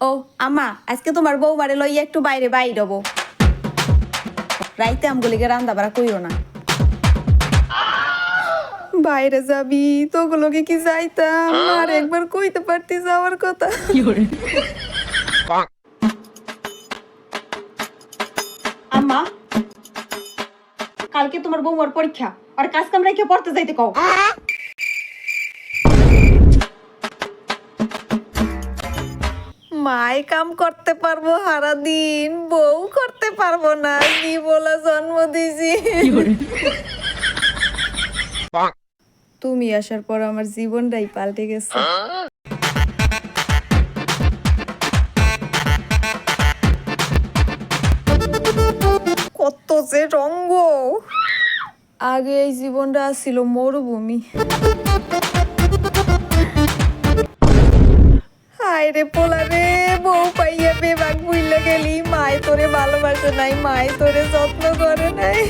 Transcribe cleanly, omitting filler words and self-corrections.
ও আমা, আজকে তোমার বৌমারে লইয়া একটু বাইরে বাইরবো। রাইতে আমগুলিকে রান্দা বাড়া কইও না। বাইরে যাবি তোগুলোকে কি যাইতাম আর একবার কইতে পারতি যাওয়ার কথা। আম্মা, কালকে তোমার বৌমার পরীক্ষা, আর কাজ কাম রেখে পড়তে যাইতে কও। মাই কাম করতে পারবো সারা দিন, বউ করতে পারবো না, কি বলা জন্ম দিছি। তুমি আসার পর আমার জীবনটাই পাল্টে গেছে। কত যে রঙ্গ। আগে এই জীবনটা ছিল মরুভূমি। হায় রে পোলা রে, বউ পাইয়া বেবাক ভুইলা গেলি, মায় তোরে ভালোবাসে নাই, মায় তোরে যত্ন করে নাই।